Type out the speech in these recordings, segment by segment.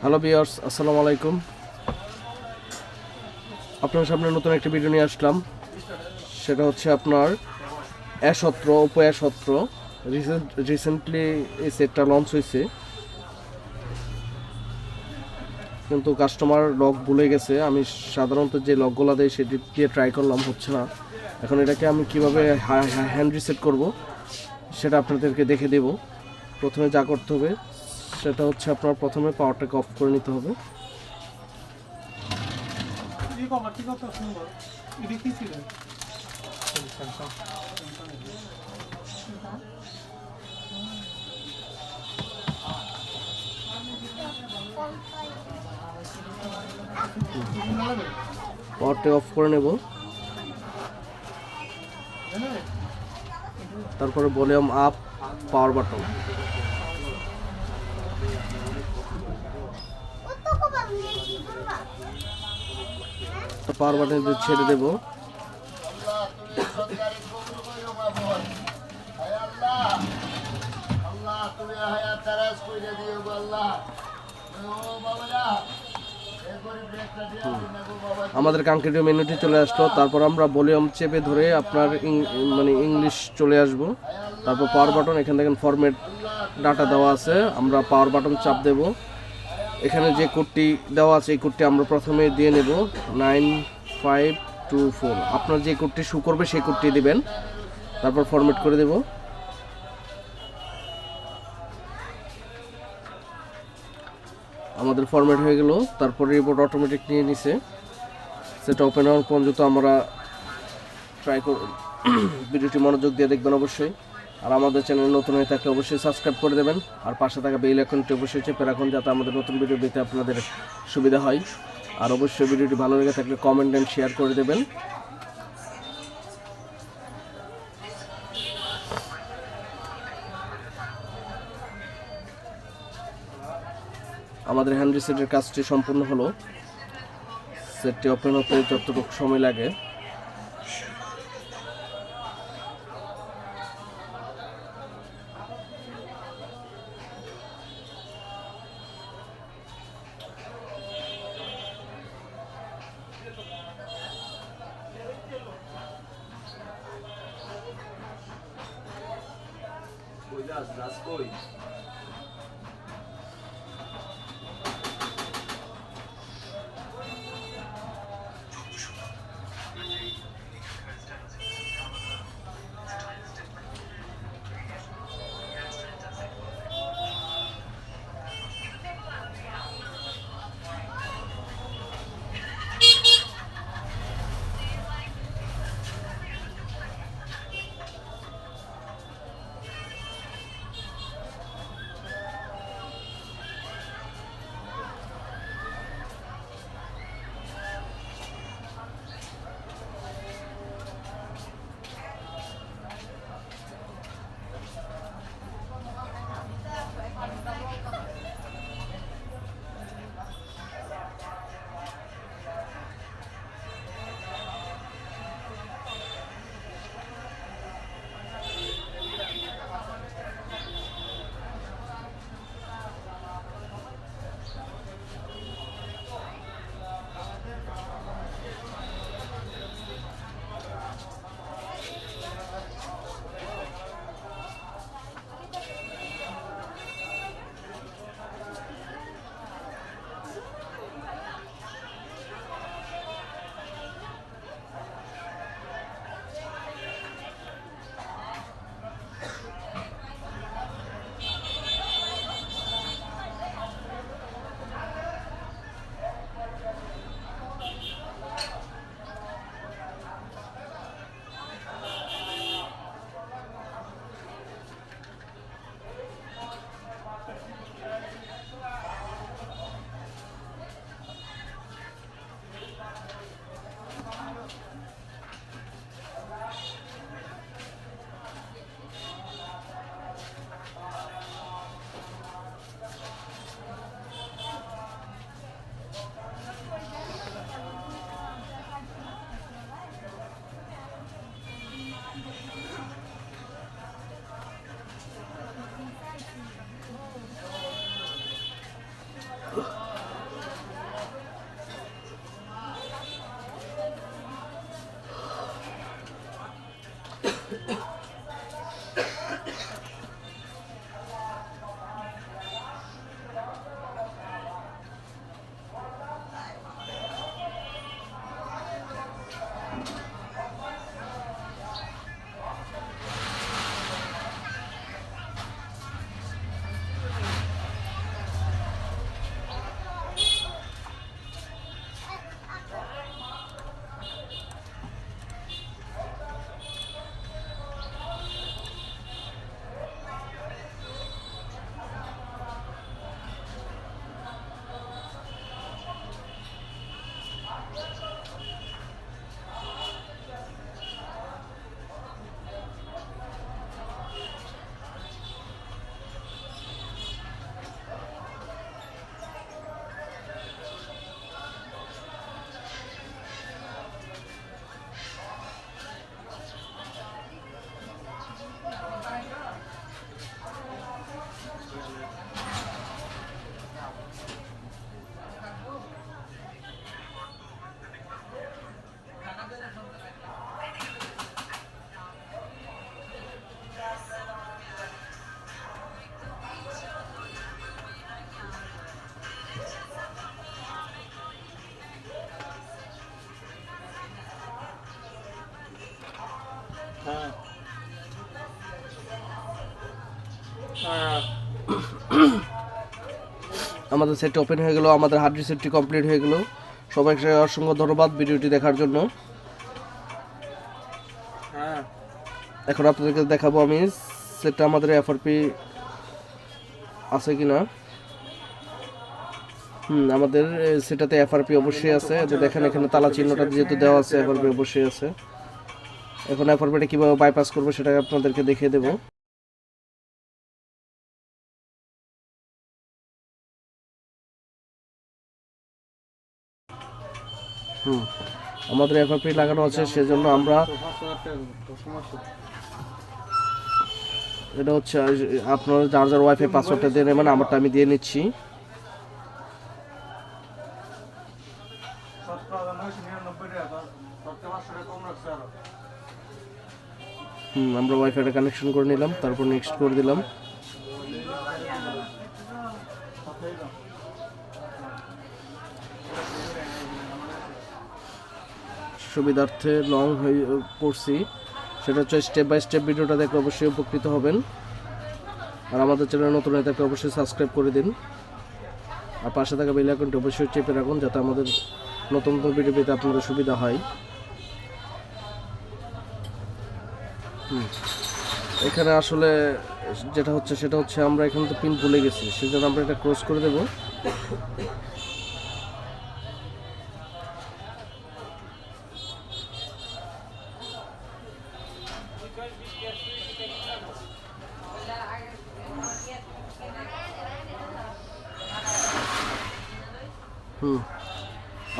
Hello viewers, আসসালামু আলাইকুম। আপনার সামনে নতুন একটি ভিডিও নিয়ে আসলাম। সেটা হচ্ছে আপনার A17, ওপো A17 রিসেন্টলি এই সেটটা লঞ্চ হয়েছে, কিন্তু কাস্টমার লক ভুলে গেছে। আমি সাধারণত যে লকগুলো দেয় সেটি দিয়ে ট্রাই করলাম, হচ্ছে না। এখন এটাকে আমি কিভাবে হ্যান্ড রিসেট করব সেটা আপনাদেরকে দেখে দেব। প্রথমে যা করতে হবে সেটা হচ্ছে আপনার প্রথমে পাওয়ারটাকে অফ করে নিতে হবে। পাওয়ারটা অফ করে নেব, তারপরে volume up, power button, power button ছেড়ে দেব। আমাদের কাঙ্ক্ষিত মেনুটি চলে আসলো। তারপর আমরা ভলিউম চেপে ধরে আপনার ইংলিশ চলে আসবো। তারপর পাওয়ার বাটন, এখান থেকে ফরম্যাট ডাটা দেওয়া আছে, আমরা পাওয়ার বাটন চাপ দেব। এখানে যে কোডটি দেওয়া আছে এই কোডটি আমরা প্রথমে দিয়ে নেব 9524। আপনার যে কোডটি শো করবে সেই কোডটি দিবেন, তারপর ফরম্যাট করে দেব। আমাদের ফরম্যাট হয়ে গেল। তারপর রিপোর্ট অটোমেটিক নিয়ে নিছে। সেটা ওপেন হওয়ার পর্যন্ত আমরা ট্রাই করব। ভিডিওটি মনোযোগ দিয়ে দেখবেন অবশ্যই। আর আমাদের চ্যানেল নতুন হয়ে থাকলে অবশ্যই সাবস্ক্রাইব করে দেবেন, আর পাশে থাকা বেল আইকনটি অবশ্যই চেপে রাখুন, যাতে আমাদের নতুন ভিডিও পেতে আপনাদের সুবিধা হয়। আর অবশ্যই ভিডিওটি ভালো লেগে থাকলে কমেন্ট এন্ড শেয়ার করে দেবেন। আমাদের হ্যান্ড রিসেটের কাজটি সম্পূর্ণ হলো। সেটটি ওপেন হতে যতটুকু সময় লাগে আমাদের সেট ওপেন হয়ে গেল, আমাদের হার্ড রিসেটটি কমপ্লিট হয়ে গেল। সবাইকে অসংখ্য ধন্যবাদ ভিডিওটি দেখার জন্য। এখন আপনাদেরকে দেখাবো আমি সেটটা আমাদের এফআরপি আছে কিনা। আমাদের সেটাতে এফআরপি অবশ্যই আছে। তো দেখেন এখানে তালা চিহ্নটা যেহেতু দেওয়া আছে, এফআরপি অবশ্যই আছে। এখন এফআরপিটা কিভাবে বাইপাস করবো সেটা আপনাদেরকে দেখিয়ে দেবো। আমাদের এফআরপি লাগানো আছে, সেজন্য আমরা এটা হচ্ছে আপনারা যার যার ওয়াইফাই পাসওয়ার্ডটা দিয়ে নেবেন, আমারটা আমি দিয়ে নিচ্ছি। আমরা ওয়াইফাইটা কানেকশন করে নিলাম, তারপর নেক্সট করে দিলাম। সুবিধার্থে লং হয়ে করছি, সেটা হচ্ছে স্টেপ বাই স্টেপ ভিডিওটা দেখলে অবশ্যই উপকৃত হবেন। আর আমাদের চ্যানেল নতুন হয়ে থাকলে অবশ্যই সাবস্ক্রাইব করে দিন, আর পাশে থাকা বেল আইকনটি অবশ্যই চেপে রাখুন, যাতে আমাদের নতুন নতুন ভিডিও পেতে আপনাদের সুবিধা হয়। এখানে আসলে যেটা হচ্ছে সেটা হচ্ছে আমরা এখানে তো পিন ভুলে গেছি, সেজন্য আমরা এটা ক্লোজ করে দেব।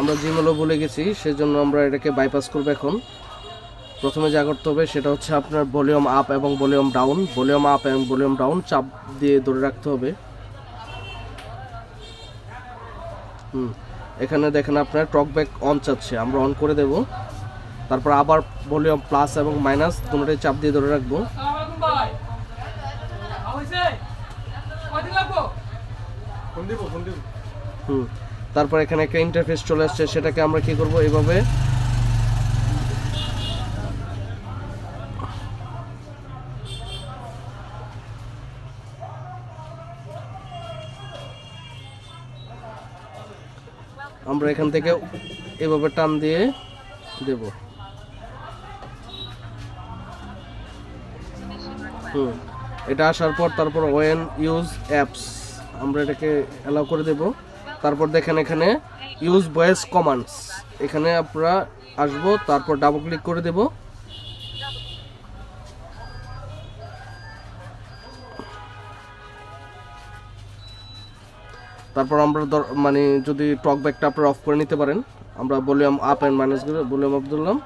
আমরা জিমেলও ভুলে গেছি, সেজন্য আমরা এটাকে বাইপাস করব। এখন প্রথমে যা করতে হবে সেটা হচ্ছে আপনার ভলিউম আপ এবং ভলিউম ডাউন, ভলিউম আপ এবং ভলিউম ডাউন চাপ দিয়ে ধরে রাখতে হবে। এখানে দেখেন আপনার টকব্যাক অন চাচ্ছে, আমরা অন করে দেব। তারপর আবার ভলিউম প্লাস এবং মাইনাস দুটোটাই চাপ দিয়ে ধরে রাখবো। তারপর এখানে একটা ইন্টারফেস চলে আসছে, সেটাকে আমরা কি করব, এইভাবে আমরা এখান থেকে এভাবে টান দিয়ে দেব। এটা আসার পর তারপর ওয়েন ইউজ অ্যাপস আমরা এটাকে অ্যালাউ করে দেব। তারপর দেখেন এখানে ইউজ ভয়েস কমান্ডস, এখানে আমরা আসবো, তারপর ডাবল ক্লিক করে দেব। তারপর আমরা মানে যদি টকব্যাকটা আপনারা অফ করে নিতে পারেন, আমরা ভলিউম আপ অ্যান্ড মাইনাস করে ভলিউম আপ দিলাম,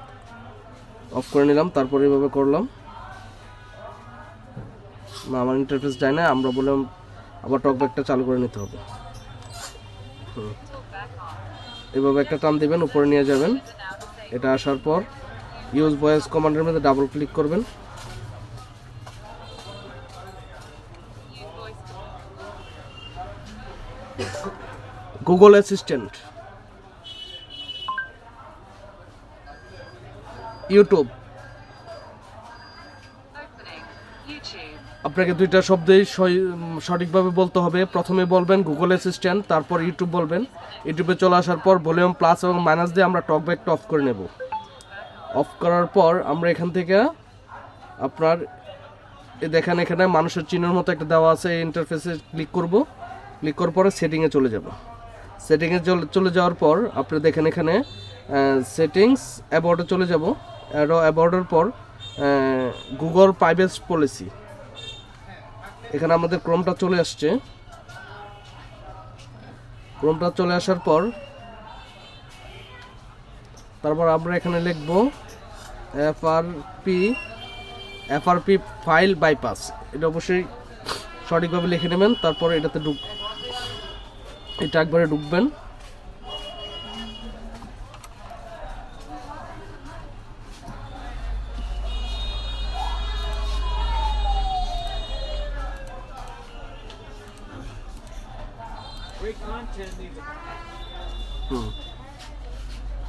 অফ করে নিলাম, তারপর এইভাবে করলাম। না, আমার ইন্টারফেস যায় না, আমরা ভলিউম আবার টকব্যাকটা চালু করে নিতে হবে। এভাবে একটা টান দিবেন, উপরে নিয়ে যাবেন। এটা আসার পর ইউজ ভয়েস কমান্ডের মধ্যে ডাবল ক্লিক করবেন, গুগল অ্যাসিস্ট্যান্ট, ইউটিউব। আপনাকে দুইটা শব্দেই সঠিকভাবে বলতে হবে। প্রথমে বলবেন গুগল অ্যাসিস্ট্যান্ট, তারপর ইউটিউব বলবেন। ইউটিউবে চলে আসার পর ভলিউম প্লাস এবং মাইনাস দিয়ে আমরা টকব্যাকটা অফ করে নেব। অফ করার পর আমরা এখান থেকে আপনার দেখেন এখানে মানুষের চিহ্নের মতো একটা দেওয়া আছে, এই ইন্টারফেসে ক্লিক করব। ক্লিক করার পরে সেটিংয়ে চলে যাব। সেটিংয়ে চলে যাওয়ার পর আপনি দেখেন এখানে সেটিংস অ্যাবাউটে চলে যাব। অ্যাবাউটের পর গুগল প্রাইভেসি পলিসি, এখানে আমাদের ক্রোমটা চলে আসছে। ক্রোমটা চলে আসার পর তারপর আমরা এখানে লিখব এফআরপি ফাইল বাইপাস। এটা অবশ্যই সঠিকভাবে লিখে নেবেন। তারপর এটাতে এটা একবারে ঢুকবেন।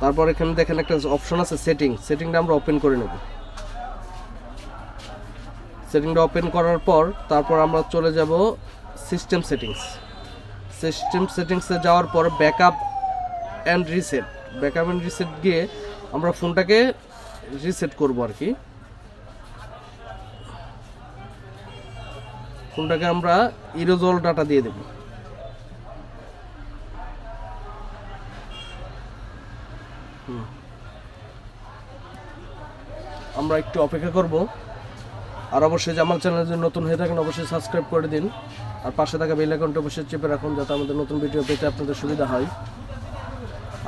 তারপর এখানে দেখেন একটা অপশন আছে সেটিংটা আমরা ওপেন করে নেব। সেটিংটা ওপেন করার পর তারপর আমরা চলে যাব সিস্টেম সেটিংসে যাওয়ার পর ব্যাকআপ অ্যান্ড রিসেট গিয়ে আমরা ফোনটাকে রিসেট করব আর কি। ফোনটাকে আমরা ইরেজ ডাটা দিয়ে দেব। আমরা একটু অপেক্ষা করব। আর অবশ্যই যে আমার চ্যানেল যদি নতুন হয়ে থাকেন অবশ্যই সাবস্ক্রাইব করে দিন। আর পাশে থাকা বেল আইকনটা অবশ্যই চেপে রাখুন যাতে আমাদের নতুন ভিডিও পেতে আপনাদের সুবিধা হয়।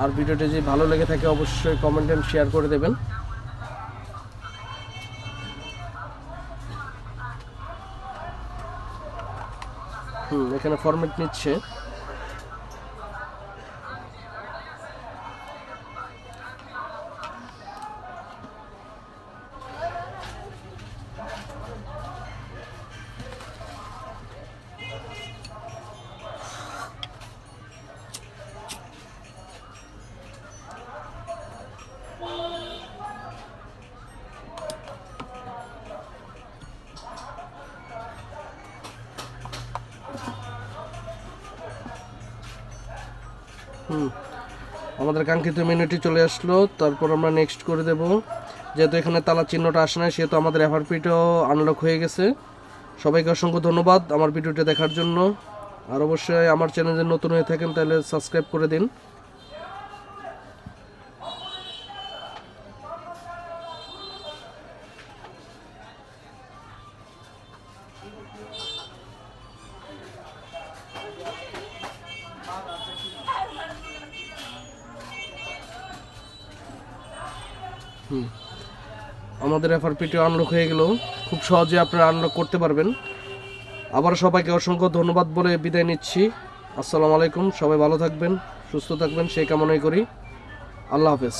আর ভিডিওটি যদি ভালো লেগে থাকে অবশ্যই কমেন্ট এন্ড শেয়ার করে দেবেন। এখানে ফরম্যাট নিচ্ছে। আমাদের কাঙ্ক্ষিত মেনুটি চলে আসলো। তারপর আমরা নেক্সট করে দেব। যেহেতু এখানে তালা চিহ্নটা আসে না সেহেতু আমাদের এফআরপিটাও আনলক হয়ে গেছে। সবাইকে অসংখ্য ধন্যবাদ আমার ভিডিওটি দেখার জন্য। আর অবশ্যই আমার চ্যানেলে নতুন হয়ে থাকেন তাহলে সাবস্ক্রাইব করে দিন। আমাদের এফআরপিটি আনলক হয়ে গেল। খুব সহজে আপনারা আনলক করতে পারবেন। আবার সবাইকে অসংখ্য ধন্যবাদ বলে বিদায় নিচ্ছি। আসসালামু আলাইকুম। সবাই ভালো থাকবেন, সুস্থ থাকবেন সেই কামনাই করি। আল্লাহ হাফেজ।